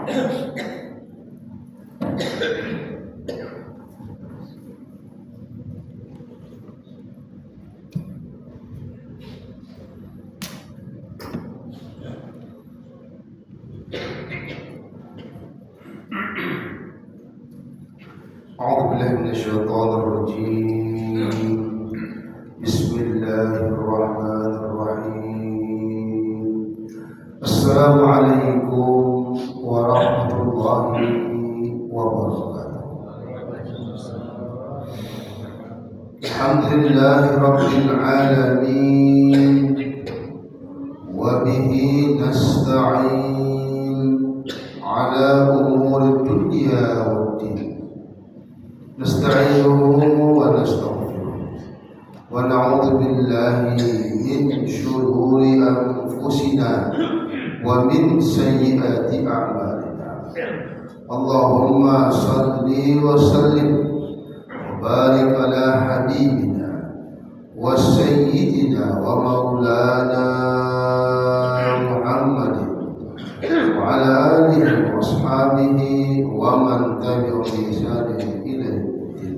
أعوذ بالله من الشيطان الرجيم. بسم الله الرحمن الرحيم. السلام عليكم ورحمة الله وبركاته. الحمد لله رب العالمين وبه نستعين على أمور الدنيا والدين. نستعينه ونستغفره ونعوذ بالله من شرور أنفسنا ومن سيئات أعمالنا. اللهم صل وسلم وبارك على حبيبنا وسيدنا ومولانا محمد وعلى آله وأصحابه ومن تبعهم بإحسان إلى يوم الدين.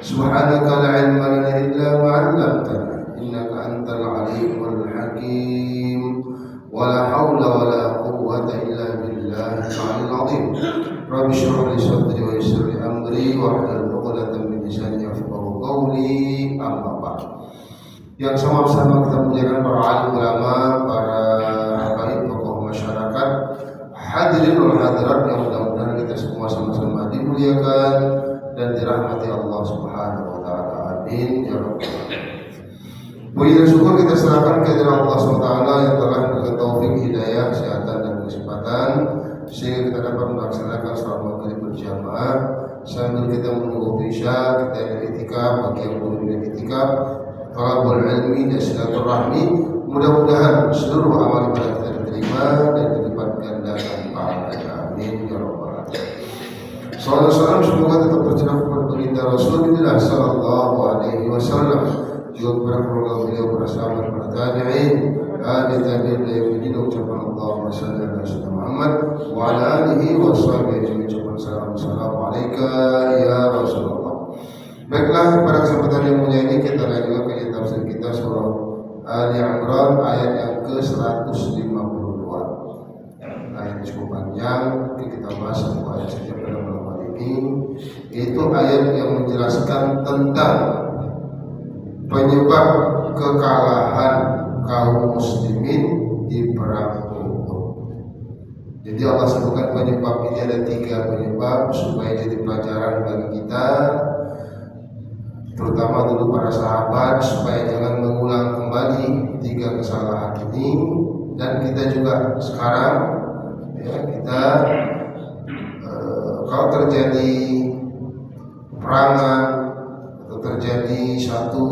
سبحانك لا علم لنا إلا ما علمتنا إنك أنت العليم الحكيم. ولا حول ولا قوة إلا بالله العلي العظيم. رب اشرح لي صدري ويسر لي أمري واحلل عقدة من لساني يفقهوا قولي. أما بعد. Yang sama-sama kita muliakan para alim ulama, para habaib tokoh masyarakat, hadirin wal hadirat yang mudah-mudahan kita semua sama-sama dimuliakan dan dirahmati Allah Subhanahu wa taala. Amin ya rabbal alamin. Puji dan syukur kita serahkan kehadirat Allah Subhanahu wa taala yang telah memberikan taufik, hidayah, kesehatan dan kesempatan sehingga kita dapat melaksanakan salat maghrib berjamaah sambil kita menunggu isya. Kita yang iktikaf, bagi yang belum iktikaf, talabul ilmi dan silaturahmi, mudah-mudahan seluruh amal ibadah kita diterima dan dilipat gandakan pahalanya. Amin ya rabbal alamin. Sallallahu alaihi wasallam semoga tetap tercurah kepada baginda Rasulullah sallallahu alaihi wasallam, juga kepada keluarga beliau, para sahabat, para tabi'in, tabi'in yang ucapan Allahumma shalli ala sayyidina Muhammad wa ala alihi wa sahbihi ucapan assalamualaikum ya Rasulullah. Baiklah, pada kesempatan yang mulia ini kita lanjutkan kajian tafsir kita surah Ali Imran ayat yang ke-152. Ayat cukup panjang, kita bahas satu ayat saja pada malam hari ini, yaitu ayat yang menjelaskan tentang penyebab kekalahan kaum muslimin di perang Uhud. Jadi Allah sebutkan penyebab ini ada 3 penyebab supaya jadi pelajaran bagi kita, terutama dulu para sahabat, supaya jangan mengulang kembali 3 kesalahan ini. Dan kita juga sekarang ya, kita kalau terjadi peperangan atau terjadi satu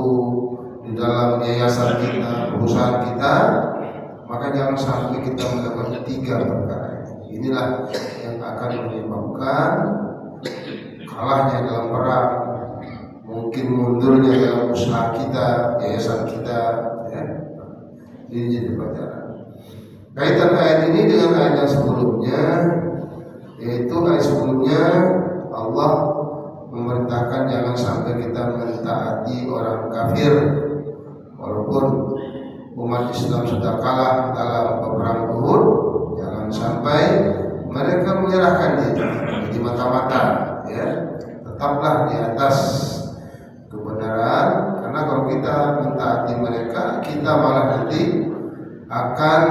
di dalam yayasan kita, perusahaan kita, maka jangan sampai kita mendapatkan 3 perkara. Inilah yang akan menyebabkan kalahnya dalam perang, mungkin mundurnya dalam usaha kita, yayasan kita, ya. Ini jadi pelajaran. Kaitan ayat ini dengan ayat yang sebelumnya, yaitu ayat sebelumnya Allah memerintahkan jangan sampai kita mentaati orang kafir, walaupun umat Islam sudah kalah dalam peperangan Uhud, jangan sampai mereka menyerahkan diri di mata-mata, ya. Tetaplah di atas kebenaran, karena kalau kita mentaati mereka, kita malah nanti akan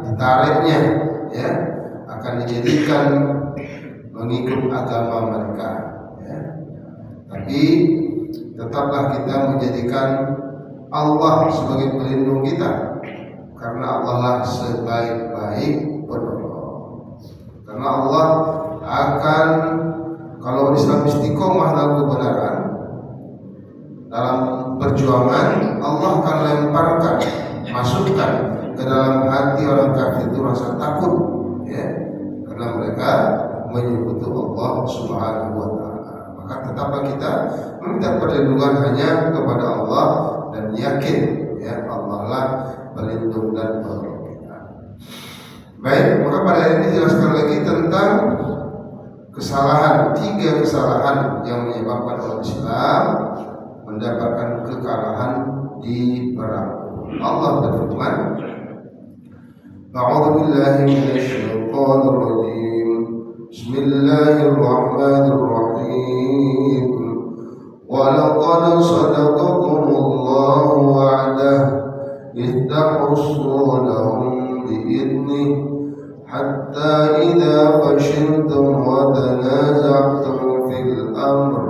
ditariknya, ya, akan dijadikan mengikut agama mereka, ya. Tapi tetaplah kita menjadikan Allah sebagai pelindung kita, karena Allah lah sebaik-baik penolong. Karena Allah akan, kalau Islam istiqomah dalam kebenaran, dalam perjuangan, Allah akan lemparkan, masukkan ke dalam hati orang kafir itu rasa takut, ya, karena mereka menyekutu Allah Subhanahu wa taala. Maka tetaplah kita meminta perlindungan hanya kepada Allah dan yakin, ya, Allah lah pelindung dan penolong kita. Baik, maka pada hari ini dijelaskan lagi tentang kesalahan, 3 kesalahan yang menyebabkan umat Islam mendapatkan kekalahan di perang. Allah berfirman, A'udzu billahi minasyaitonir rajim. Bismillahirrahmanirrahim. Wa laqad sadaqakumullahu wa'dah idh tahussunahum bi'idnihi hatta idza fashiltum wa tanaza'tum fil amr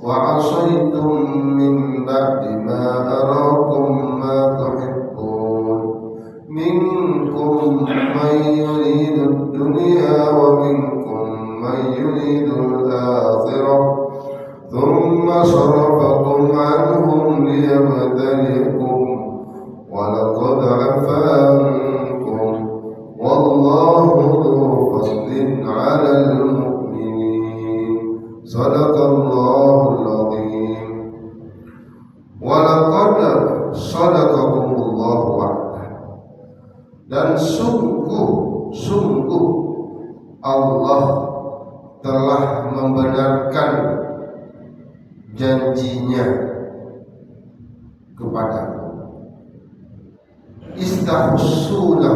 wa 'asaytum min ba'di ma arakum ma tuhibbun minkum man yuridu ad-dunya wa minkum man yuridu al-akhirah thumma sarafakum 'anhum liyabtaliyakum wa laqad 'afa ankum wallahu dzu fadlin 'alal mu'minin. Shadaqallahul 'azim. Wa laqad sadaqakumullahu wa'dah. Dan sungguh Allah telah membenarkan janjinya kepadamu. Istahussunah,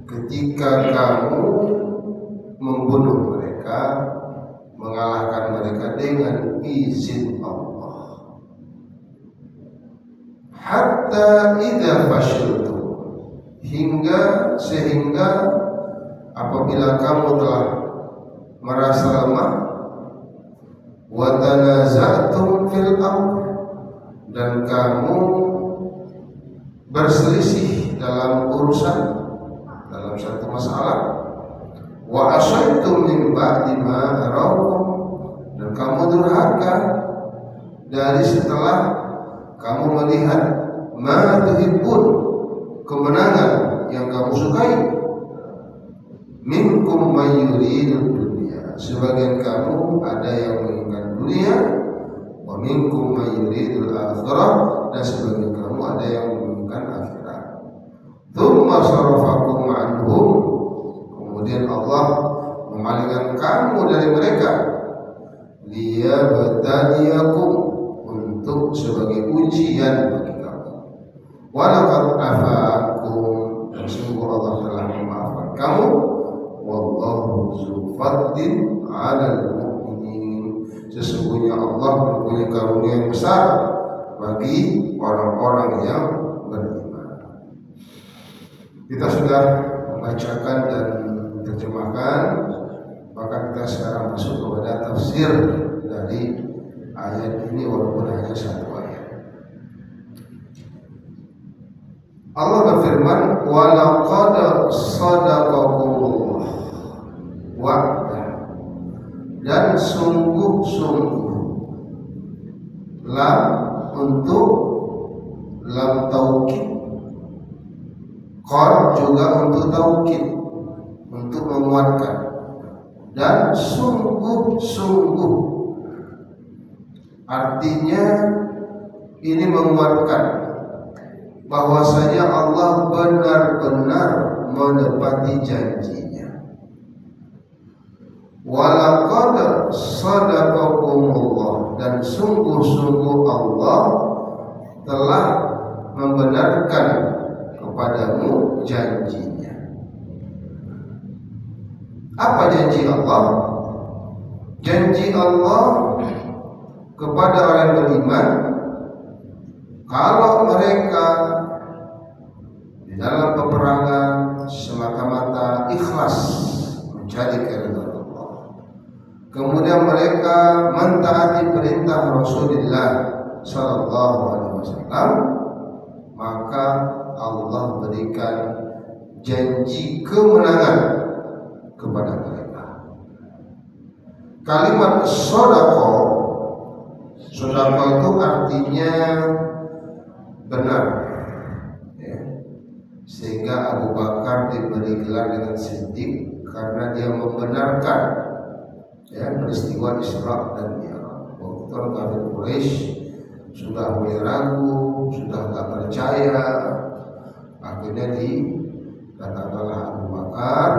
ketika kamu membunuh mereka, mengalahkan mereka dengan izin Allah. Hatta idza fashiltum, sehingga apabila kamu telah merasa lemah, wa tanaza'tum fil amr, dan kamu berselisih dalam urusan, dalam satu masalah, wa asyaitum min ba'di ma arakum, dan kamu durhaka dari setelah kamu melihat ma tuhibbun, kemenangan yang kamu sukai. Minkum may yuridud dunya, sebagian kamu ada yang menginginkan dunia, wa minkum may yuridul akhirah, dan sebagian kamu ada yang menginginkan akhirat. Tsumma sarafakum anhum, kemudian Allah memalingkan kamu dari mereka, liyabtaliyakum, untuk sebagai ujian bagi kamu. Wa laqad afa ankum, dan sungguh Allah telah memaafkan kamu. Wallahu dzu fadlin 'alal mu'minin, sesungguhnya Allah mempunyai karunia yang besar bagi orang-orang yang beriman. Kita sudah membacakan dan terjemahkan, maka kita sekarang masuk kepada tafsir dari ayat ini, walaupun hanya 1 ayat. Allah berfirman, wa laqad sadaqakumullah wa'dah, dan sungguh-sungguh, lam untuk lam taukid, qad juga untuk taukid, untuk menguatkan, dan sungguh-sungguh artinya ini menguatkan bahwasanya Allah benar-benar menepati janjinya. Walaqad sadaqakumullah, dan sungguh-sungguh Allah telah membenarkan kepadamu janjinya. Apa janji Allah? Janji Allah kepada orang beriman, kalau mereka di dalam peperangan semata-mata ikhlas mencari keridhaan Allah, kemudian mereka mentaati perintah Rasulullah sallallahu alaihi wasallam, maka Allah berikan janji kemenangan kepada mereka. Kalimat sodako itu artinya benar, ya. Sehingga Abu Bakar diberi gelar dengan Siddiq karena dia membenarkan, ya, peristiwa Isra dan Mi'raj. Waktu orang kafir Quraisy sudah mulai ragu, sudah tak percaya, akhirnya dikatakanlah Abu Bakar,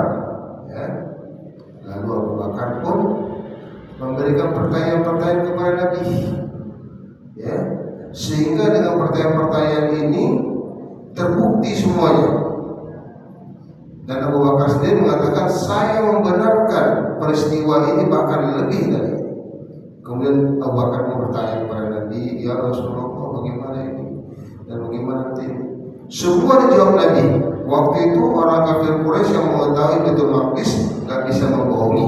ya. Lalu Abu Bakar pun memberikan pertanyaan-pertanyaan kepada Nabi, ya, sehingga dengan pertanyaan-pertanyaan ini terbukti semuanya. Dan Abu Bakar sendiri mengatakan, saya membenarkan peristiwa ini bahkan lebih dari ini. Kemudian Abu Bakar bertanya kepada Nabi, ya Rasulullah, bagaimana ini dan bagaimana nanti? Semua dijawab Nabi. Waktu itu orang kafir Quraisy yang mengetahui Baitul Maqdis nggak bisa membohongi.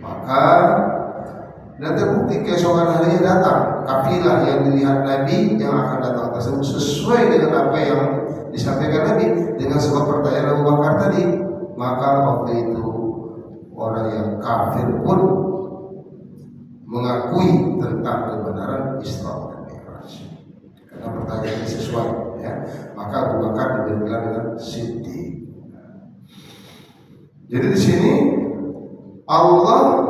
Maka dan terbukti keesokan harinya datang kafilah yang dilihat Nabi yang akan datang tersebut sesuai dengan apa yang disampaikan Nabi dengan sebab pertanyaan Abu Bakar tadi. Maka waktu itu orang yang kafir pun mengakui tentang kebenaran Isra dan Mi'raj karena pertanyaan ini sesuai, ya. Maka Abu Bakar dibilang dengan Siddiq. Jadi di sini Allah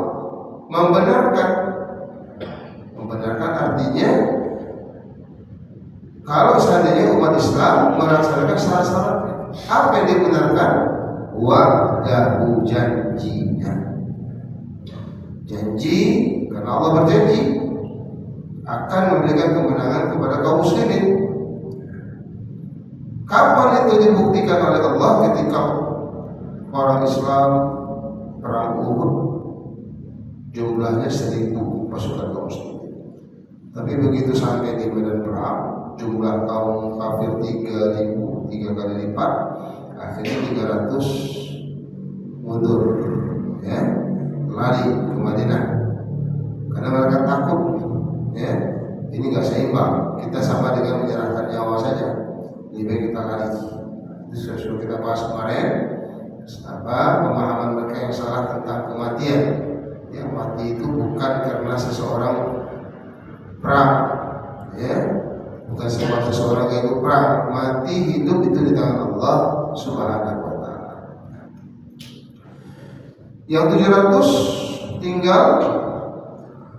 membenarkan artinya kalau seandainya umat Islam melaksanakan syarat-syaratnya. Apa yang dibenarkan? Wa'dahu, janjinya. Janji, karena Allah berjanji akan memberikan kemenangan kepada kaum muslimin. Kapan itu dibuktikan oleh Allah? Ketika orang Islam perang Uhud jumlahnya 1.000 pasukan kaum muslimin. Tapi begitu sampai di medan perang, jumlah kaum kafir 3.000, 3 kali lipat. Akhirnya 300 mundur, ya, lari ke Madinah karena mereka takut, ya, ini nggak seimbang. Kita sama dengan menyerahkan nyawa saja, lebih baik kita lari. Itu sudah kita bahas kemarin. Pemahaman mereka yang salah tentang kematian. Yang mati itu bukan karena seseorang perang, ya, bukan sebab seseorang yang ikut perang. Mati hidup itu di tangan Allah Subhanahu wa ta'ala. Yang 700 tinggal,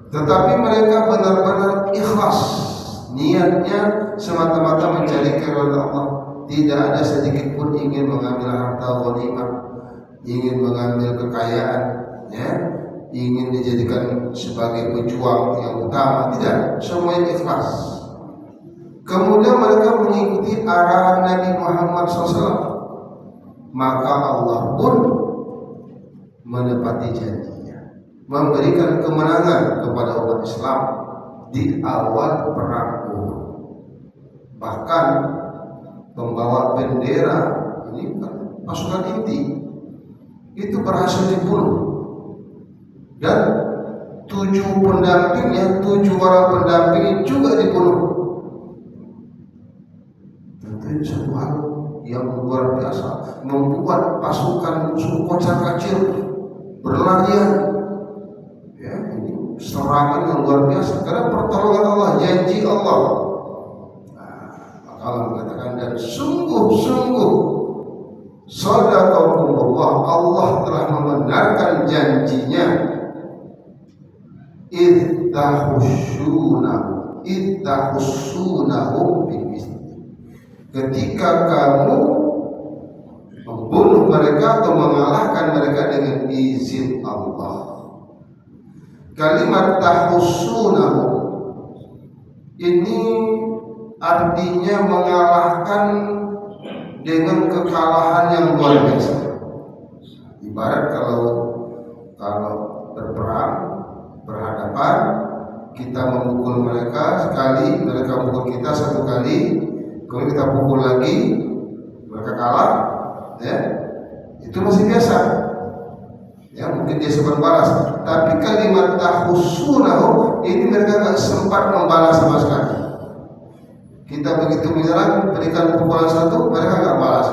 tetapi mereka benar-benar ikhlas, niatnya semata-mata mencari keridhaan Allah. Tidak ada sedikit pun ingin mengambil harta ghanimah, ingin mengambil kekayaan, ya, ingin dijadikan sebagai pejuang yang utama. Tidak, semuanya ikhlas. Kemudian mereka mengikuti arahan Nabi Muhammad SAW. Maka Allah pun menepati janjinya, memberikan kemenangan kepada umat Islam di awal perang Uhud. Bahkan pembawa bendera ini pasukan inti itu berhasil dibunuh, dan 7 pendampingnya, 7 orang pendamping juga dibunuh. Tentu satu hal yang luar biasa, membuat pasukan musuh kocar-kacir berlarian. Ya, ini serangan yang luar biasa karena pertolongan Allah, janji Allah. Allah mengatakan, dan sungguh-sungguh sadaqahumullah, Allah telah membenarkan janjinya. Iddahussunahum bi'izni, ketika kamu membunuh mereka atau mengalahkan mereka dengan izin Allah. Kalimat tahussunahum ini artinya mengalahkan dengan kekalahan yang luar biasa. Ibarat kalau berperang, berhadapan, kita memukul mereka sekali, mereka memukul kita 1 kali, kemudian kita pukul lagi, mereka kalah, ya, itu masih biasa, ya, mungkin dia sempat balas. Tapi kalimat tahussunahu ini mereka nggak sempat membalas sama sekali. Kita begitu menyerang, berikan pukulan 1, mereka nggak balas.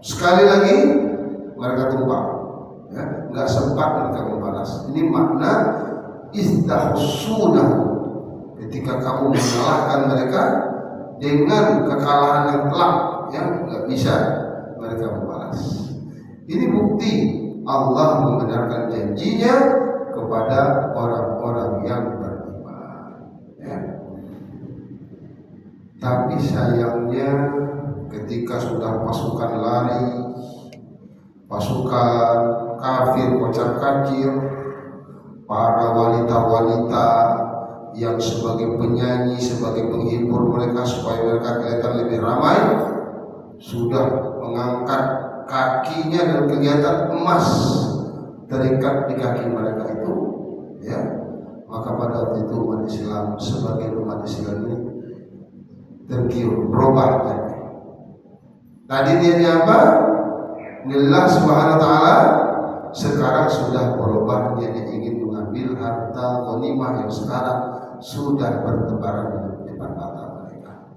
Sekali lagi mereka tumpang, ya, nggak sempat mereka membalas. Ini makna istahussunahu, ketika kamu mengalahkan mereka dengan kekalahan yang telak, yang nggak bisa mereka membalas. Ini bukti Allah membenarkan janjinya kepada orang-orang yang beriman, ya. Tapi sayangnya ketika sudah pasukan lari, pasukan kafir kocar kacir, para wanita-wanita yang sebagai penyanyi, sebagai penghibur mereka supaya mereka kelihatan lebih ramai, sudah mengangkat kakinya dan kelihatan emas terikat di kaki mereka itu, ya. Maka pada waktu itu umat Islam, sebagai umat Islam ini tergiur, berubah. Tadi dia apa? Lillah subhanahu wa ta'ala. Sekarang sudah berubah, jadi ingin mengambil harta ghanimah yang sekarang sudah bertebaran di depan mata mereka.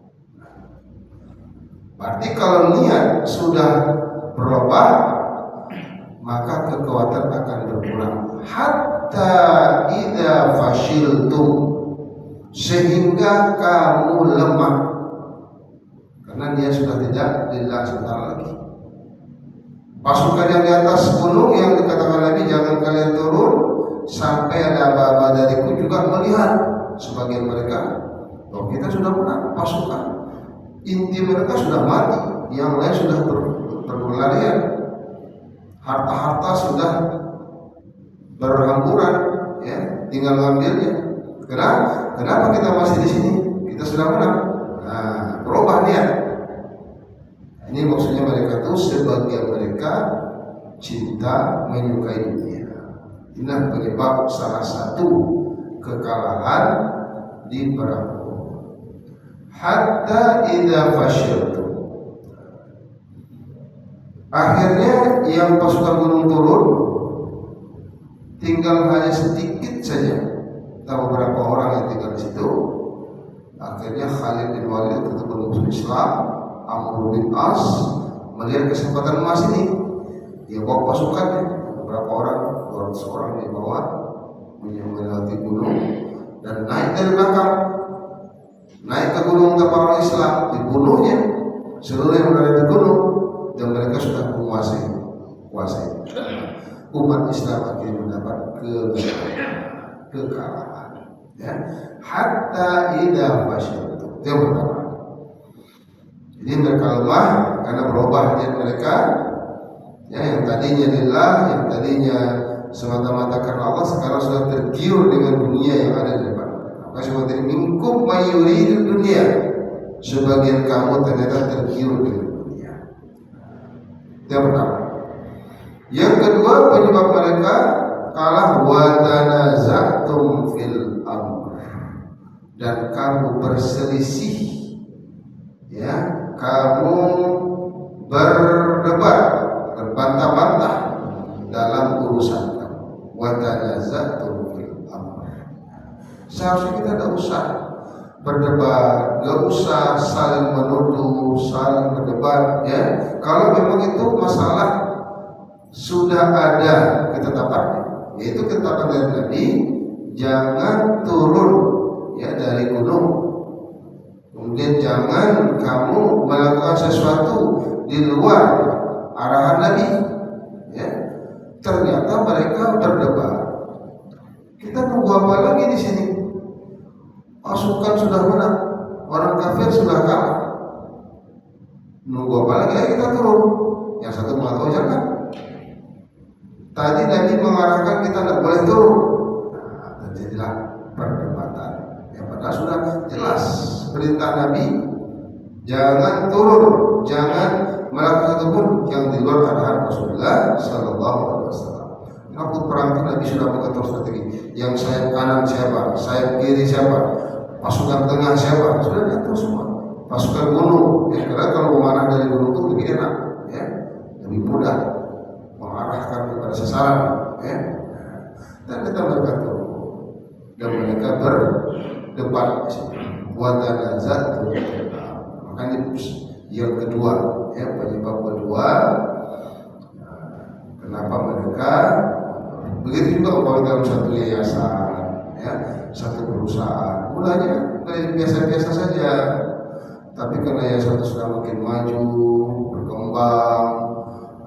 Berarti kalau niat sudah berubah, maka kekuatan akan berkurang. Hatta idza fashiltum, sehingga kamu lemah, karena dia sudah tidak lillah sebentar lagi. Pasukan yang di atas gunung yang dikatakan Nabi jangan kalian turun sampai ada aba-aba dariku juga melihat. Sebagian mereka, oh kita sudah menang, pasukan inti mereka sudah mati, yang lain sudah berlarian, harta-harta sudah berhamburan, ya, tinggal ngambilnya. Kenapa kita masih di sini? Kita sudah menang. Nah, berubah niat. Ini maksudnya mereka tuh sebagian mereka cinta menyukai dunia. Inilah penyebab salah satu kekalahan di perang. Hatta idza fashiltu. Akhirnya yang pasukan gunung turun, tinggal hanya sedikit saja, beberapa orang yang tinggal di situ. Akhirnya Khalid bin Walid tetap bermusuh Islam. Amr bin As melihat kesempatan emas ini, dia bawa pasukannya, beberapa orang, 200 orang di bawah, melewati gunung dan naik dari belakang, naik ke gunung tempat orang Islam, dibunuhnya seluruh yang berada di gunung, dan mereka sudah menguasai umat Islam akhirnya mendapat kekalahan. Ya. Hatta idza fashiltum, itu yang pertama. Jadi mereka lemah karena berubah niat mereka, ya, yang tadinya lillah, yang tadinya semata-mata karena Allah, sekarang sudah tergiur dengan dunia yang ada di depan mereka. Maka seperti minkum mayuridu dunia, sebagian kamu ternyata tergiur dengan dunia. Yang pertama. Yang kedua, penyebab mereka kalah, wa tanaza'tum fil amr, dan kamu berselisih, ya, kamu berdebat, berbantah-bantah dalam urusan kamu. Wa tanaza'tum fil amr. Seharusnya kita tidak usah berdebat, tidak usah saling menuduh, saling berdebat, ya. Kalau memang itu masalah sudah ada ketetapannya, yaitu ketetapan dari Nabi, jangan turun, ya, dari gunung. Kemudian jangan kamu melakukan sesuatu di luar arahan Nabi, ya. Ternyata mereka berdebat. Kita nunggu apa lagi di sini? Pasukan sudah menang, orang kafir sudah kalah. Nunggu apa lagi? Ayo kita turun. Yang satu mengatakan jangan. Tadi Nabi mengarahkan kita tidak boleh turun. Nah, terjadilah perdebatan. Yang padahal sudah jelas perintah Nabi, jangan turun, jangan melakukan satu pun yang di luar arahan Rasulullah Sallallahu Alaihi Wasallam. Waktu perang itu Nabi sudah mengatur strategi. Yang sayap kanan siapa, sayap kiri siapa, pasukan tengah siapa, sudah diatur semua. Pasukan gunung, ya, karena kalau memanah dari gunung itu lebih enak, ya, lebih mudah mengarahkan kepada sasaran, ya. Dan kita berkata, dan mereka berdebat. Wa tanaza'tum. Makanya yang kedua, ya, penyebab kedua, kenapa mereka begitu juga umpamanya dalam satu yayasan, ya, satu perusahaan, mulanya biasa-biasa saja, tapi karena yayasan itu sudah makin maju, berkembang,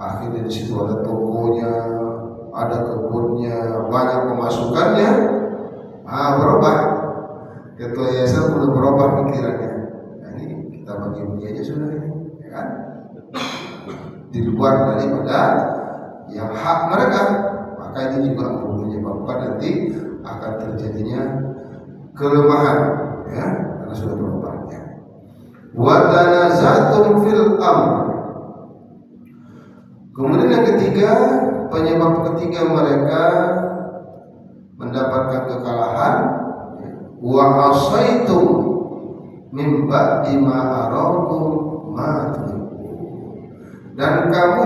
akhirnya di situ ada tokonya, ada kebunnya, banyak pemasukannya, berubah. Ketua yayasan belum berubah pikirannya. Nah, ini kita bagi aja sudah ini, ya kan? Di luar daripada yang hak mereka, maka ini juga menyebabkan nanti akan terjadinya kelemahan, ya, karena sudah berubahnya. Wa tanazatum fil amr. Kemudian yang ketiga, penyebab ketiga mereka mendapatkan kekalahan, wa asaitum min ba'di ma arakum ma tuhibbun. Dan kamu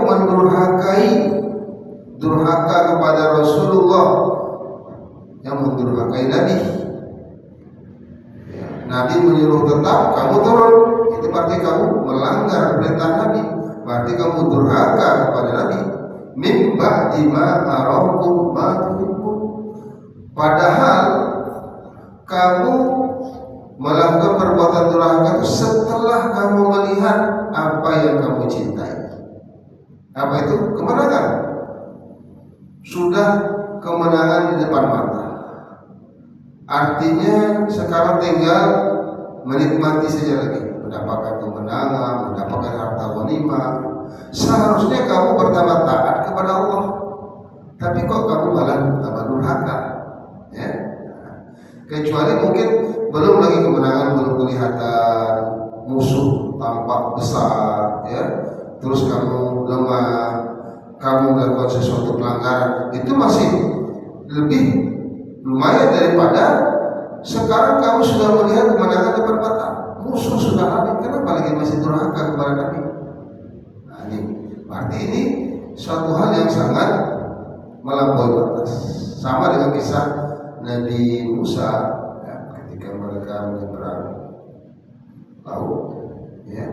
durhaka kepada Rasulullah, yang mendurhakai Nabi. Nabi menyuruh tetap, kamu turun, itu berarti kamu melanggar perintah Nabi, berarti kamu durhaka kepada Nabi. Min ba'di ma arakum ma tuhibbun. Padahal kamu melakukan perbuatan durhaka itu setelah kamu melihat apa yang kamu cintai. Apa itu? Kemenangan. Sudah kemenangan di depan mata. Artinya sekarang tinggal menikmati saja lagi, mendapatkan kemenangan, mendapatkan harta ghanimah. Seharusnya kamu pertama taat kepada Allah, tapi kok kamu malah tambah durhaka, ya? Kecuali mungkin belum lagi kemenangan, belum kelihatan, musuh tampak besar, ya, terus kamu lemah, kamu melakukan sesuatu pelanggaran, itu masih lebih lumayan daripada sekarang kamu sudah melihat kemenangan depan mata, musuh sudah ada, kenapa lagi masih durhaka kepada Nabi? Nah, ini berarti ini suatu hal yang sangat melampaui batas. Sama dengan kisah Nabi Musa, ya, ketika mereka menyeberang laut, ya,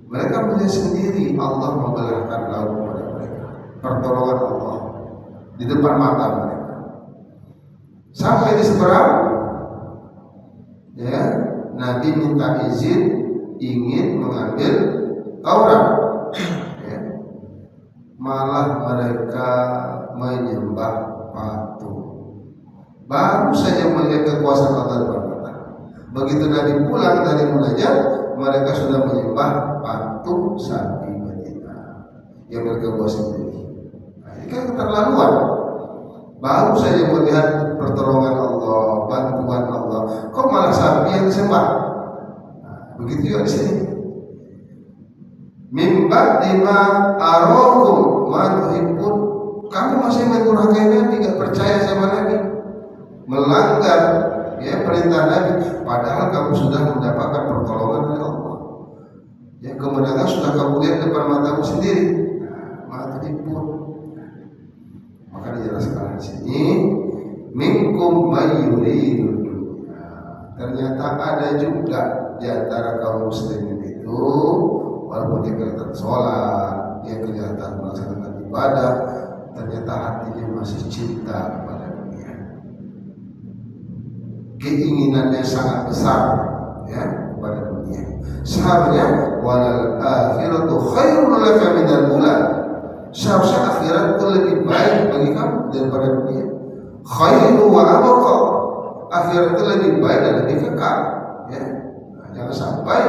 mereka melihat sendiri Allah membelahkan laut kepada mereka, pertolongan Allah di depan mata mereka. Sampai di seberang, ya, Nabi minta izin ingin mengambil Taurat, ya, malah mereka menyembah patung. Baru saja melihat kekuasaan Allah depan mata. Begitu Nabi pulang dari munajat, mereka sudah menyembah patung sapi Madinah yang mereka buat sendiri. Nah, ini kan keterlaluan. Baru saja melihat pertolongan Allah, bantuan Allah, kok malah sapi yang disembah? Nah, begitu juga di sini. Min ba'di ma arakum ma tuhibbun. Kamu masih mendurhakai Nabi, tidak percaya sama Nabi, melanggar, ya, perintah Nabi, padahal kamu sudah mendapatkan pertolongan dari Allah, ya, kemenangan sudah kamu lihat depan matamu sendiri. Nah, maka dijelaskan di sini, minkum mayyuridud dunya. Ternyata ada juga di antara kaum muslimin itu, walaupun dia kelihatan sholat, dia kelihatan melaksanakan ibadah, ternyata hatinya masih cinta kepada dunia. Keinginannya sangat besar, ya, kepada dunia. Seharusnya walal akhiratu khairul laka minal ula. Seharusnya akhirat itu lebih baik bagi kamu daripada dunia. Khairu wa abqa. Akhirat itu lebih baik dan lebih kekal, ya. Nah, jangan sampai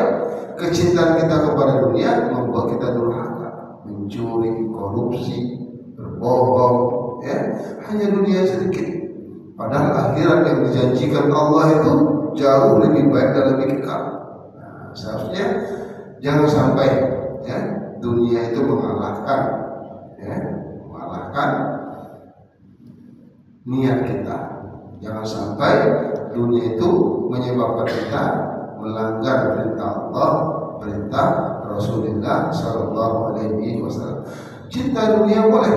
kecintaan kita kepada dunia membuat kita durhaka, mencuri, korupsi, berbohong, ya, hanya dunia sedikit. Padahal akhirat yang dijanjikan Allah itu jauh lebih baik dan lebih kekal. Nah, seharusnya jangan sampai, ya, dunia itu mengalahkan, ya, mengalahkan niat kita. Jangan sampai dunia itu menyebabkan kita melanggar perintah Allah, perintah Rasulullah Sallallahu Alaihi Wasallam. Cinta dunia boleh,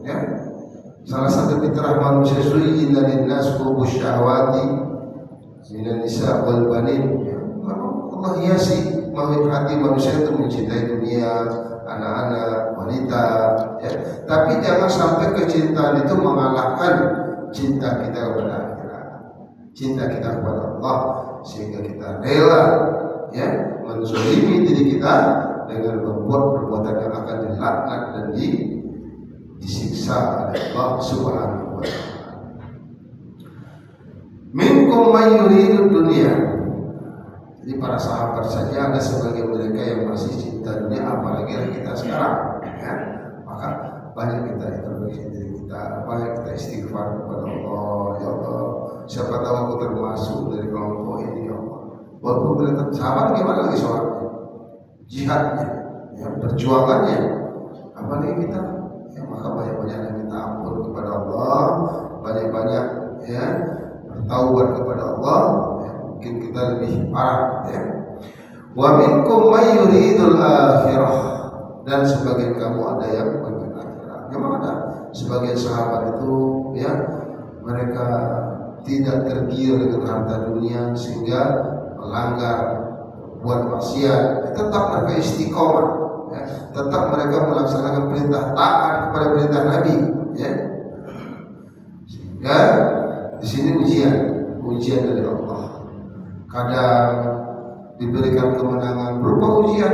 ya. Salah satu fitrah manusia zuyyina linnas hubbush syahawati minan nisa wal banin. Allah hiasi hati manusia itu mencintai dunia, anak-anak, wanita, ya. Tapi jangan sampai kecintaan itu mengalahkan cinta kita kepada akhirat, cinta kita kepada Allah, sehingga kita rela, ya, menzalimi diri kita dengan membuat perbuatan yang akan dilaknat dan disiksa oleh Allah Subhanahu wa taala. Minkum may yuridud dunya. Jadi para sahabat saja ada sebagian mereka yang masih cinta dunia, apalagi kita sekarang, ya. Maka banyak kita introspeksi diri kita, banyak kita istighfar kepada Allah. Ya Allah, siapa tahu aku termasuk dari kelompok ini ya Allah. Walaupun kita sahabat gimana lagi sholatnya, jihadnya, ya, perjuangannya, apalagi kita, ya, maka banyak-banyak minta ampun kepada Allah, banyak-banyak ya bertaubat kepada Allah, ya, mungkin kita lebih parah ya. Wa minkum may yuridul akhirah, dan sebagian kamu ada yang ingin akhirat. Memang ada sebagian sahabat itu ya mereka tidak tergiur dengan harta dunia sehingga melanggar, buat maksiat, tetap mereka istiqomah, ya, tetap mereka melaksanakan perintah, taat kepada perintah Nabi, ya. Sehingga di sini ujian dari Allah. Kadang diberikan kemenangan berupa ujian,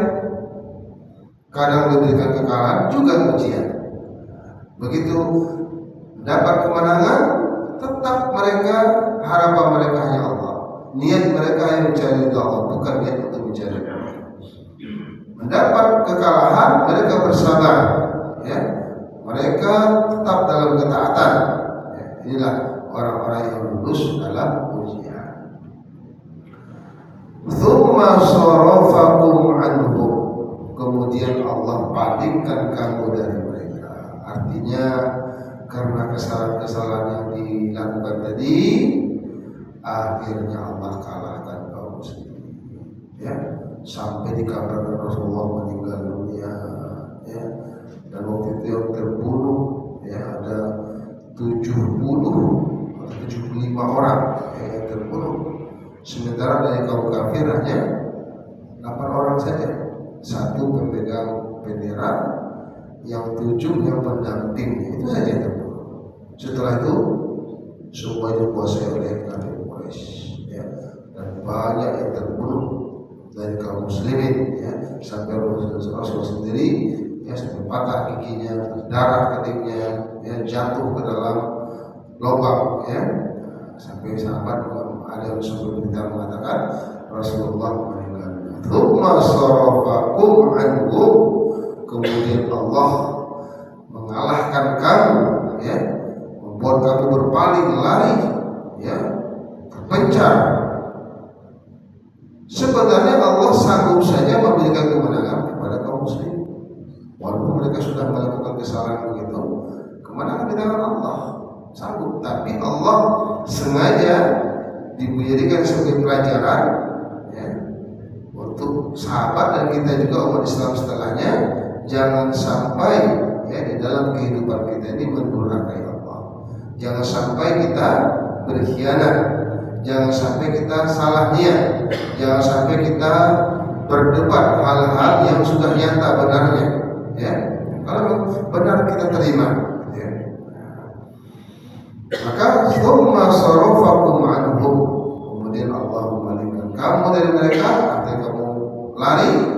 kadang diberikan kekalahan juga ujian. Begitu dapat kemenangan, tetap mereka harapan mereka hanya Allah. Niat mereka yang mencari ridha Allah, bukan niat untuk mencari Allah. Mendapat kekalahan, mereka bersabar, ya. Mereka tetap dalam ketaatan. Ya, inilah orang-orang yang lulus dalam ujian. Tsumma sarafakum anhum, kemudian Allah palingkan kamu dari mereka. Artinya karena kesalahan-kesalahan yang dilakukan tadi, akhirnya Allah kalahkan kaum muslimin, ya, sampai dikabarkan Rasulullah meninggal dunia, ya, dan waktu itu yang terbunuh ya ada 70 atau 75 orang yang terbunuh, sementara dari kaum kafir hanya 8 orang saja, 1 pemegang bendera, yang 7 yang pendamping, itu saja yang terbunuh. Setelah itu semua dikuasai oleh kafir Quraisy, ya, dan banyak yang terbunuh dari kaum muslimin, ya, sampai Rasul sendiri ya sampai patah giginya, darah ketiknya, ya, jatuh ke dalam lubang, ya, sampai sahabat ada yang sebelum kita mengatakan Rasulullah meninggal. Tsumma sarafakum anhum, kemudian Allah mengalahkan kamu, ya, membuat kamu berpaling lari, ya, terpencar. Sebenarnya Allah sanggup saja memberikan kemenangan kepada kaum muslim, walaupun mereka sudah melakukan kesalahan begitu, kemenangan di tangan Allah sanggup. Tapi Allah sengaja dijadikan sebagai pelajaran, ya, untuk sahabat dan kita juga umat Islam setelahnya, jangan sampai ya di dalam kehidupan kita ini mendurhakai Allah. Jangan sampai kita berkhianat, jangan sampai kita salah niat, jangan sampai kita berdebat hal-hal yang sudah nyata benarnya, ya. Kalau benar kita terima, ya. Maka tsumma sarafakum anhum, kemudian Allah memalingkan kamu dari mereka, artinya kamu lari.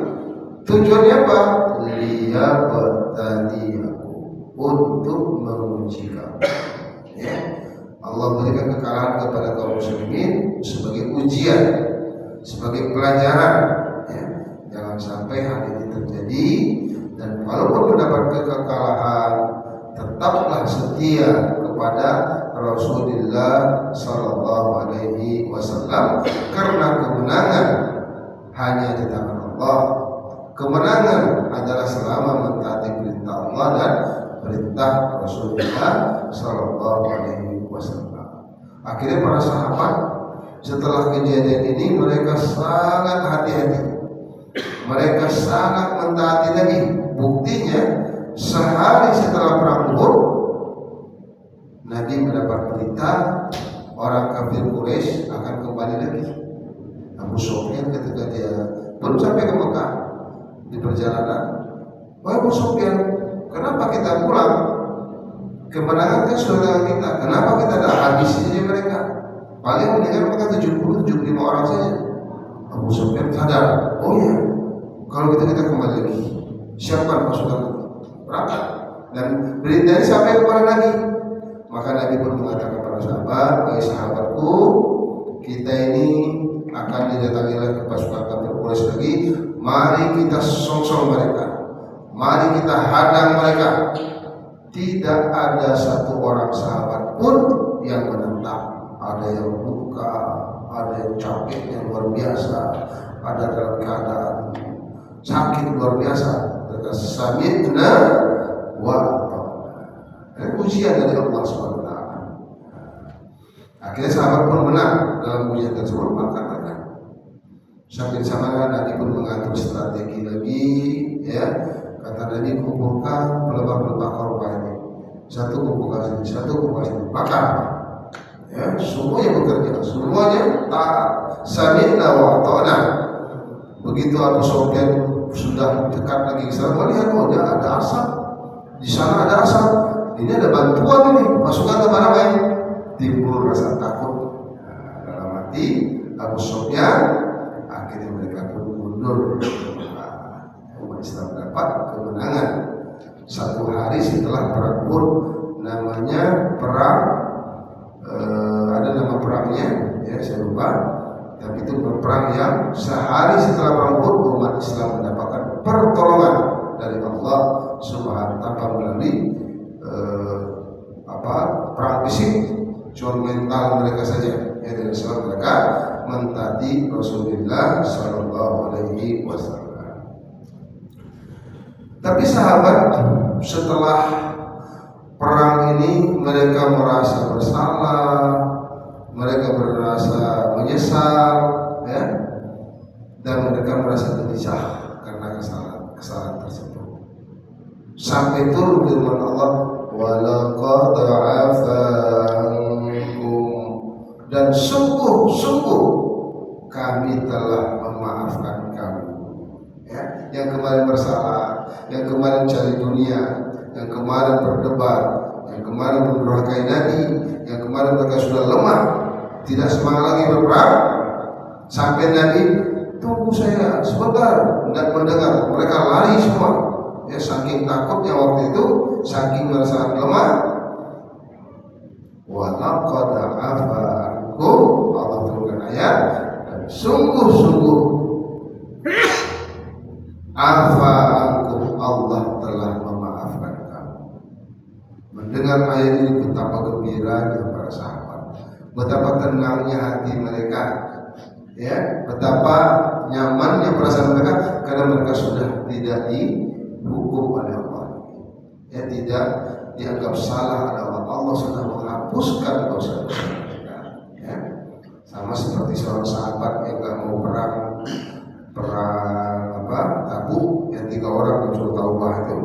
Tujuannya apa? Liyabtaliyakum, untuk menguji kamu, ya. Allah berikan kekalahan kepada kaum muslimin sebagai ujian, sebagai pelajaran, ya. Jangan sampai hal ini terjadi, dan walaupun mendapat kekalahan, tetaplah setia kepada Rasulullah Sallallahu Alaihi Wasallam, karena kemenangan hanya di tangan Allah. Kemenangan adalah selama mentaati perintah Allah dan perintah Rasulullah Sallallahu Alaihi Wasallam. Akhirnya para sahabat setelah kejadian ini mereka sangat hati-hati, mereka sangat mentaati lagi. Buktinya sehari setelah perang Uhud, Nabi mendapat berita orang kafir Quraisy akan kembali lagi. Abu Sufyan ketika dia belum sampai ke Mekah, di perjalanan, wahai Abu Sufyan, kenapa kita pulang? Kemenangan kan sudah dengan kita, kenapa kita dah habis saja mereka? Paling meninggal mereka 70-75 orang saja. Abu Sufyan sadar, oh iya, kalau gitu kita kembali lagi, siapkan pasukan berangkat, dan berita ini sampai kepada Nabi. Maka Nabi pun mengatakan kepada sahabat, wahai sahabatku, kita ini akan didatangi oleh pasukan kafir Quraisy lagi. Mari kita songsong mereka, mari kita hadang mereka, tidak ada satu orang sahabat pun yang menentang. Ada yang luka, ada yang capeknya luar biasa, ada dalam keadaan sakit luar biasa. Mereka sami'na wa ata'na. Ujian dari Allah SWT. Akhirnya sahabat pun menang dalam ujian tersebut. Maka sambil sama Nabi pun mengatur strategi lagi, ya. Kata Nabi, kumpulkan pelebah-pelebah korban ini, satu kumpulkan sini, satu kumpulkan sini, bakar, ya. Semuanya bekerja, semuanya taat, sami'na wa ata'na. Begitu Abu Sufyan sudah dekat lagi ke sana, melihat ada asap, di sana ada asap, ini ada bantuan ini, pasukan ramai, timbul rasa takut. Dalam hati Abu Sufyan, akhirnya mereka pun mundur. Umat Islam dapat kemenangan. Satu hari setelah perang Uhud, namanya perang ada nama perangnya, ya saya lupa. Tapi itu perang yang sehari setelah perang Uhud umat Islam mendapatkan pertolongan dari Allah Subhanahu tanpa melalui perang fisik, cuma mental mereka saja. Ya, dari sebab mereka mentaati Rasulullah Sallallahu Alaihi Wasallam. Tapi sahabat setelah perang ini mereka merasa bersalah, mereka merasa menyesal, ya, dan mereka merasa gelisah karena kesalahan tersebut. Sampai turun firman Allah, walaqad afa dan sungguh-sungguh kami telah memaafkan kamu, ya. Yang kemarin bersalah, yang kemarin cari dunia, yang kemarin berdebat, yang kemarin mendurhakai Nabi, yang kemarin mereka sudah lemah, tidak semangat lagi berperang, sampai Nabi tunggu saya sebentar, tidak mendengar, mereka lari semua, ya, saking takutnya waktu itu, saking merasa lemah. Walaqad afa ankum, Allah turunkan ayat, dan sungguh-sungguh afa ankum, Allah telah memaafkan kamu. Mendengar ayat ini betapa gembiranya para sahabat, betapa tenangnya hati mereka, ya, betapa nyamannya perasaan mereka karena mereka sudah tidak dihukum oleh Allah, ya, tidak dianggap salah oleh Allah. Allah sudah menghapuskan dosa-dosa mereka, ya. Sama seperti seorang sahabat yang gak mau perang Tabuk, yang 3 orang muncul taubah itu.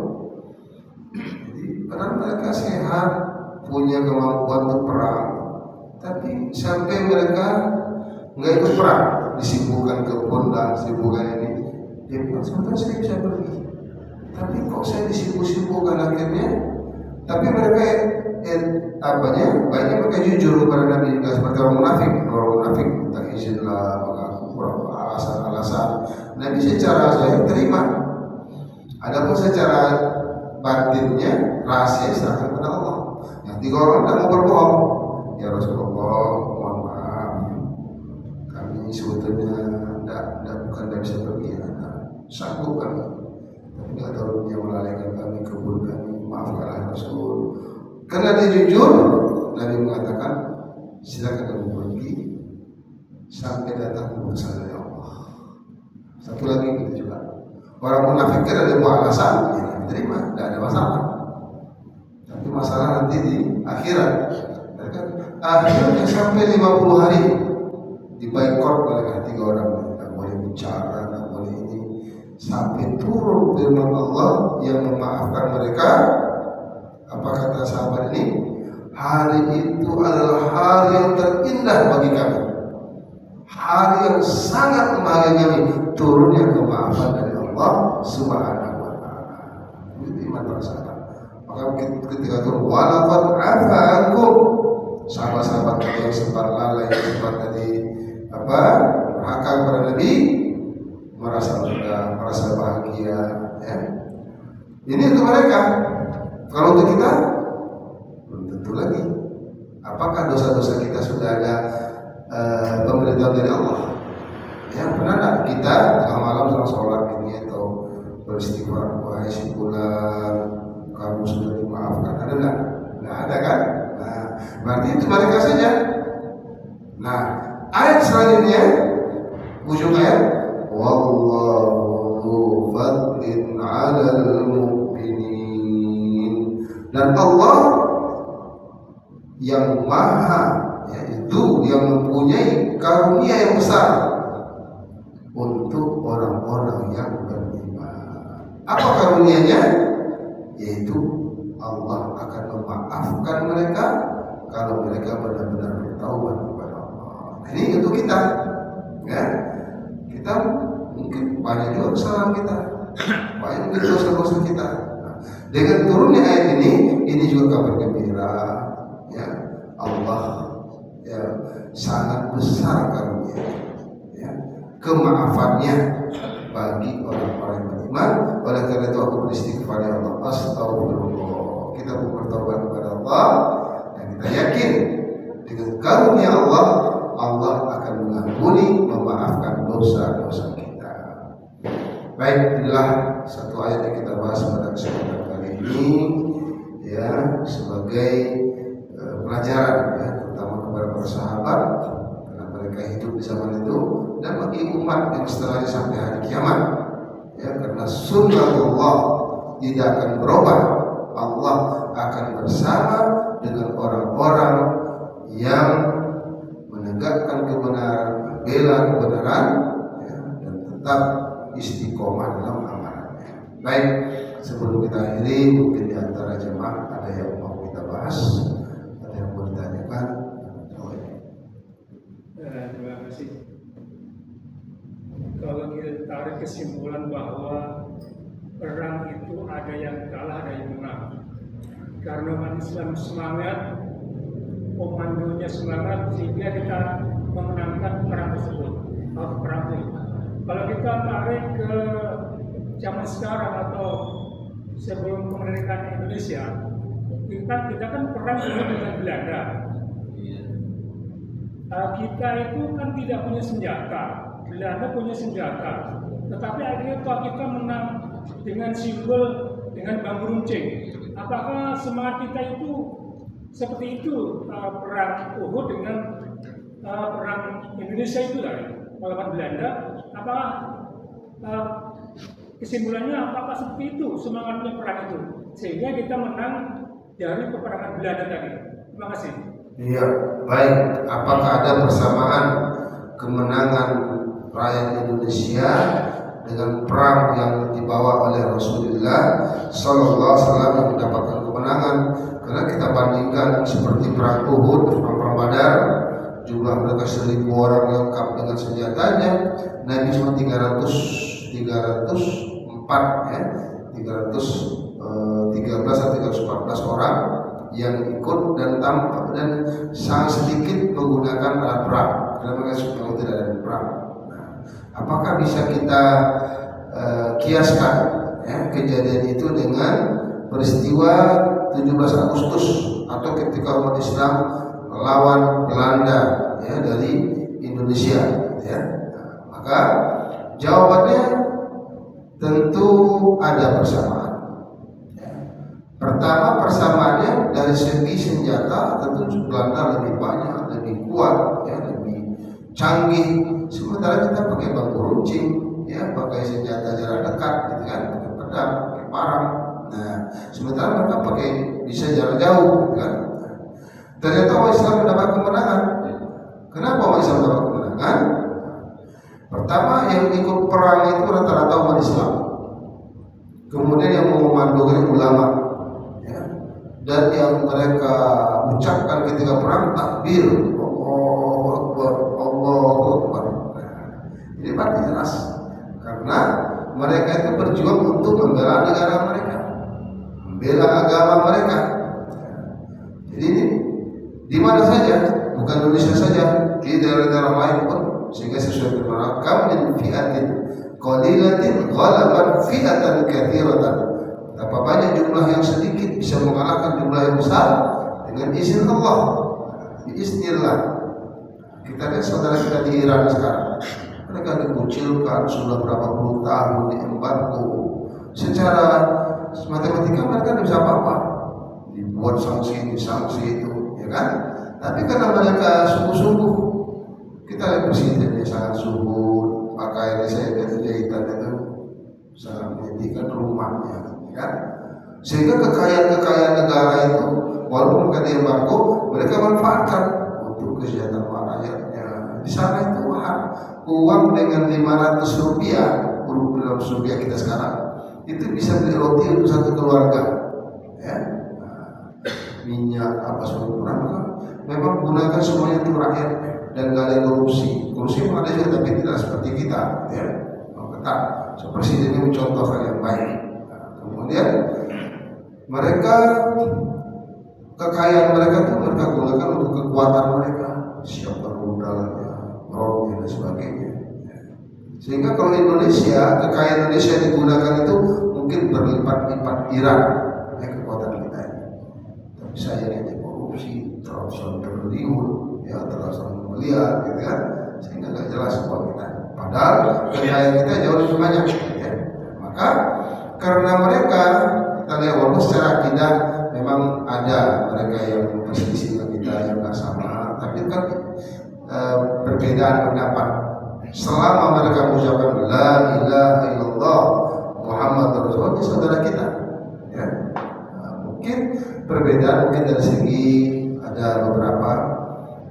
Jadi padahal mereka sehat, punya kemampuan untuk perang, tapi sampai mereka nggak ikut perang, disibukkan ke Ponda, disibukkan ini. Dia bilang, sebentar saya bisa pergi, tapi kok saya disibuk-sibukkan akhirnya. Tapi mereka banyak mereka jujur kepada Nabi, juga seperti orang munafik tak izinlah, alasan Nabi secara saya terima. Adapun secara batinnya rahasia serahkan kepada Allah. Yang 3 orang tidak mau berbohong. Ya Rasulullah, mohon maaf, kami sebetulnya bukan tidak bisa pergi, sanggup kami, tapi tidak tahu dia melalaikan kami, kebun kami, maafkanlah Rasul. Karena dia jujur, Nabi mengatakan silakan kamu pergi sampai datang keputusan dari Allah. Satu lagi gitu juga, orang munafik ada 2 alasan, ya diterima, tidak ada masalah. Tapi masalah nanti di akhirat. Akhirnya sampai 50 hari dibaikot oleh 3 orang, tidak boleh bicara, tidak boleh ini, sampai turun firman Allah yang memaafkan mereka. Apa kata sahabat ini? Hari itu adalah hari yang terindah bagi kami, hari yang sangat membahagiakan kami, turunnya kemaafan dari Allah Subhanahu wa Ta'ala. Itu iman para sahabat. Maka ketika turun walaqad afa ankum, sahabat-sahabat yang sempat lalai, sempat tadi berhaka kepada Nabi, merasa lega, merasa bahagia, ya. Ini untuk mereka. Kalau untuk kita belum tentu lagi. Apakah dosa-dosa kita sudah ada pemberitahuan dari Allah? Ya, pernah tak kita tengah malam setelah sholat ini atau beristighfar, wahai si fulan, kamu sudah dimaafkan. Ada nggak? Nggak ada kan? Nah, berarti itu mereka saja. Nah, ayat selanjutnya ujung ayat, wallahu fadlin 'alal mu'minin, dan Allah yang maha, yaitu yang mempunyai karunia yang besar untuk orang-orang yang beriman. Apa karunianya? Yaitu Allah akan memaafkan mereka kalau mereka benar-benar bertaubat kepada Allah. Nah, ini untuk kita, ya. Kita mungkin banyak juga kesalahan kita, banyak juga dosa-dosa kita. Nah, dengan turunnya ayat ini juga kabar gembira, ya. Allah, ya, sangat besar karunia, ya, kemaafannya bagi orang-orang yang beriman. Oleh karena itu aku beristighfar, ya Allah, astagfirullah. Kita bertobat kepada Allah dan kita yakin dengan karunia Allah, Allah akan mengampuni, memaafkan dosa-dosa kita. Baik, inilah satu ayat yang kita bahas pada kesempatan kali ini, ya, sebagai pelajaran, ya, terutama kepada para sahabat karena mereka hidup di zaman itu, dan bagi umat yang setelahnya sampai hari kiamat, ya, karena sunnatullah tidak akan berubah. Allah akan bersama dengan orang-orang yang menegakkan kebenaran, membela kebenaran, ya, dan tetap istiqomah dalam amalannya. Baik, sebelum kita akhiri, mungkin di antara jemaah ada yang mau kita bahas, ada yang mau ditanyakan. Terima kasih. Kalau kita tarik kesimpulan bahwa perang itu ada yang kalah, ada yang menang. Karena umat Islam semangat, komandonya semangat, sehingga kita memenangkan perang tersebut. Perang itu. Kalau kita tarik ke zaman sekarang atau sebelum kemerdekaan Indonesia, kita kan perang dengan Belanda. Kita itu kan tidak punya senjata, Belanda punya senjata, tetapi akhirnya kita menang dengan simbol, dengan bambu runcing. Apakah semangat kita itu seperti itu, perang Uhud dengan perang Indonesia itu tadi melawan Belanda? Apakah kesimpulannya apakah seperti itu semangatnya perang itu sehingga kita menang dari peperangan Belanda tadi? Terima kasih. Iya, baik. Apakah ada persamaan kemenangan rakyat Indonesia dengan perang yang dibawa oleh Rasulullah Sallallahu Alaihi Wasallam yang mendapatkan kemenangan? Karena kita bandingkan seperti perang Uhud, perang Badar, jumlah mereka 1.000 orang lengkap dengan senjatanya, Nabi cuma 304 ya, 313 atau 314 orang yang ikut dan sangat sedikit menggunakan alat perang karena mereka sudah tidak ada perang. Nah, apakah bisa kita kiaskan, ya, kejadian itu dengan peristiwa 17 Agustus atau ketika umat Islam melawan Belanda, ya, dari Indonesia, ya? Nah, maka jawabannya tentu ada persamaan. Pertama, persamaannya dari segi senjata tentu Belanda lebih banyak, lebih kuat, ya, lebih canggih. Sementara kita pakai bambu runcing, ya, pakai senjata jarak dekat, gitu kan, pakai pedang, pakai parang. Nah, sementara mereka pakai bisa jarak jauh, gitu kan. Ternyata umat Islam mendapat kemenangan. Kenapa umat Islam mendapat kemenangan? Pertama, yang ikut perang itu rata-rata umat Islam. Kemudian yang memandukan ulama. Dan yang mereka ucapkan ketika perang takbir, Allahu Akbar, Allahu Akbar. Ini berarti jelas karena mereka itu berjuang untuk membela negara mereka, membela agama mereka. Jadi ini di mana saja, bukan Indonesia saja, di daerah-daerah lain pun, sehingga sesuai dengan kam min fi'atin qalilatin ghalabat fi'atan katsiratan. Betapa banyak jumlah yang sedikit bisa mengalahkan jumlah yang besar dengan izin Allah, biiznillah. Kita lihat saudara kita di Iran sekarang, mereka dikucilkan sudah berapa puluh tahun, diembargo. Secara matematika mereka nggak bisa apa-apa, dibuat sanksi ini sanksi itu, ya kan? Tapi karena mereka sungguh-sungguh, kita lihat presidennya sangat sungguh, pakaiannya saya lihat jahitan itu sangat menyedihkan rumahnya, ya kan? Sehingga kekayaan negara itu, walaupun mereka diembargo, mereka manfaatkan untuk kesejahteraan rakyatnya. Di sana itu uang dengan 500 rupiah, rupiah kita sekarang, itu bisa beli roti untuk satu keluarga, ya. Minyak apa semua kurang, memang gunakan semuanya untuk rakyat dan gak ada korupsi. Korupsi memang ada juga, tapi tidak seperti kita, ya. Ketat. So, presiden ini mencontohkan yang baik. Kemudian mereka, kekayaan mereka itu mereka gunakan untuk kekuatan mereka, siapkan rudalnya, romnya dan sebagainya. Sehingga kalau Indonesia, kekayaan Indonesia digunakan itu mungkin berlipat-lipat Iran, ya, kekuatan kita ini. Tapi sayangnya korupsi, terlalu triliun, ya terlalu miliar, gitu kan, sehingga nggak jelas uang kita. Padahal kekayaan kita jauh lebih banyak, ya. Maka karena mereka, kita lihat walaupun secara akidah memang ada mereka yang perselisih dengan kita yang nggak sama, tapi kan perbedaan pendapat. Selama mereka mengucapkan la ilaha illallah Muhammad Rasulullah, itu saudara kita, ya. Mungkin perbedaan mungkin dari segi ada beberapa,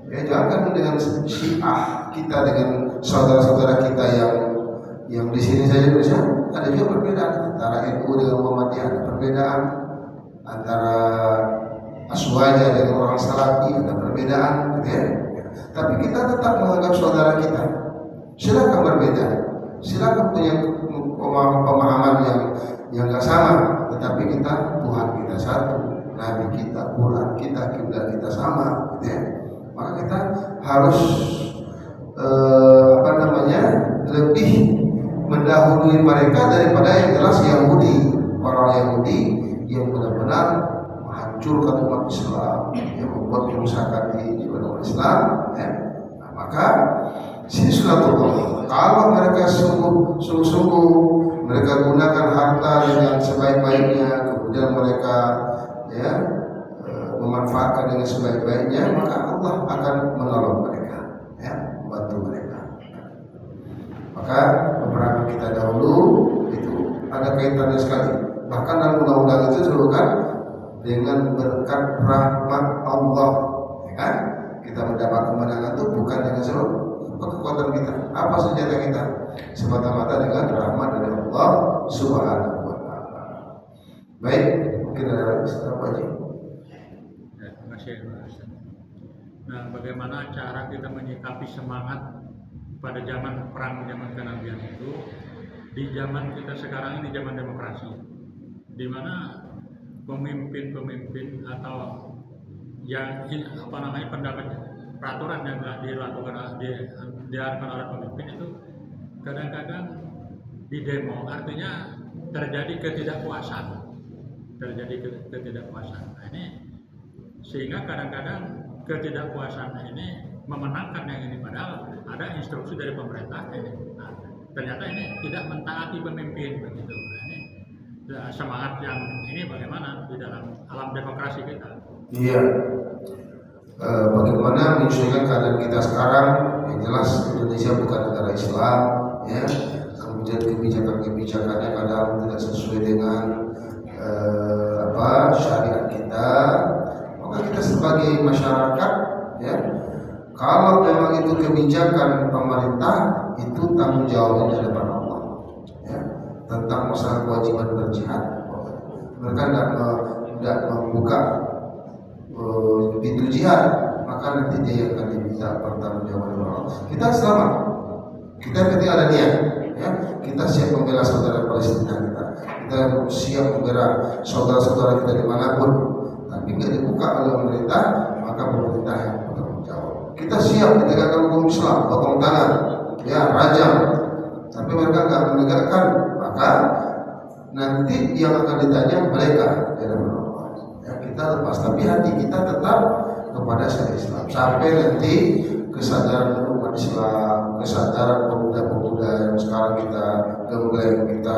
ya, jangan dengan Syiah kita dengan saudara-saudara kita yang di sini saja bisa ada juga perbedaan antara NU dengan Muhammadiyah, ada perbedaan antara Aswaja dengan orang Salafi, ada perbedaan, ya. Tapi kita tetap menganggap saudara kita. Silakan berbeda, silakan punya pemahaman yang nggak sama, tetapi kita Tuhan kita satu, Nabi kita, Quran kita, kiblat kita sama, gitu ya. Maka kita harus lebih mendahului mereka daripada yang jelas Yahudi, orang Yahudi yang benar-benar menghancurkan umat Islam, yang membuat kerusakan di umat Islam, ya. Nah, maka sini sunatullah. Kalau mereka sungguh-sungguh mereka gunakan harta dengan sebaik-baiknya, kemudian mereka, ya, memanfaatkan dengan sebaik-baiknya, maka Allah akan menolong mereka, ya, membantu mereka. Maka peperangan kita dahulu itu ada kaitannya sekali. Bahkan dalam undang-undang itu disebutkan dengan berkat rahmat Allah, ya kan? Kita mendapat kemenangan itu bukan dengan seluruh kekuatan kita, apa senjata kita, semata-mata dengan rahmat dari Allah Subhanahu wa Ta'ala. Baik, mungkin ada lagi apa aja? Ya, terima kasih. Nah, bagaimana cara kita menyikapi semangat pada zaman perang, zaman kenabian itu, di zaman kita sekarang ini, zaman demokrasi, di mana pemimpin-pemimpin atau yang pendapat peraturan yang telah dilakukan oleh pemimpin itu kadang-kadang di demo, artinya terjadi ketidakpuasan. Nah, ini sehingga kadang-kadang ketidakpuasan ini memenangkan yang ini, padahal ada instruksi dari pemerintah ini. Nah, ternyata ini tidak mentaati pemimpin begitu. Nah, ini semangat yang ini bagaimana di dalam alam demokrasi kita? Iya. Bagaimana menyesuaikan keadaan kita sekarang? Yang jelas Indonesia bukan negara Islam, ya. Kemudian kebijakannya kadang tidak sesuai dengan syariat kita. Maka kita sebagai masyarakat, ya, kalau memang itu kebijakan pemerintah, itu tanggung jawabnya di depan Allah, ya. Tentang masalah kewajiban berjihad, mereka tidak membuka pintu jihad, maka nanti dia akan diminta pertanggungjawaban Allah. Kita selamat, kita ketika ada niat, ya, kita siap membela saudara Palestina kita siap membela saudara-saudara kita dimanapun. Tapi nggak dibuka oleh pemerintah, maka pemerintah yang bertanggung jawab. Kita siap menegakkan hukum Islam, potong tangan, ya, rajam. Tapi mereka nggak menegakkan, maka nanti yang akan ditanya mereka. Ya, kita lepas, tapi hati kita tetap kepada syariat Islam sampai nanti kesadaran umat Islam, kesadaran pemuda-pemuda yang sekarang kita gembleng, kita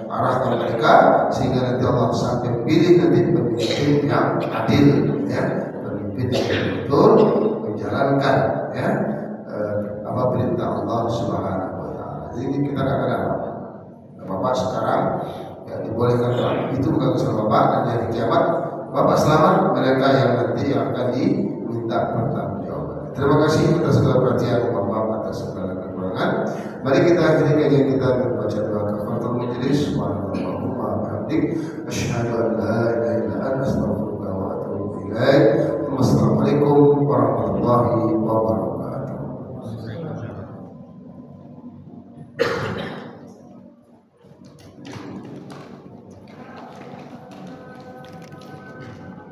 arahkan mereka sehingga nanti Allah sampai pilih nanti pemimpin yang adil, ya, pemimpin yang betul menjalankan, ya, apa perintah Allah Subhanahu Wa Taala. Jadi kita katakan Bapak sekarang ya, dibolehkan itu bukan kesalahan Bapak, dan hari kiamat Bapak selamat mereka yang nanti akan diminta pertanggungjawaban. Terima kasih atas segala perhatian Bapak, atas segala kekurangan. Mari kita akhiri kajian kita dengan baca doa kafaratul majelis. Subhanallahumma wa bihamdik, asyhadu an la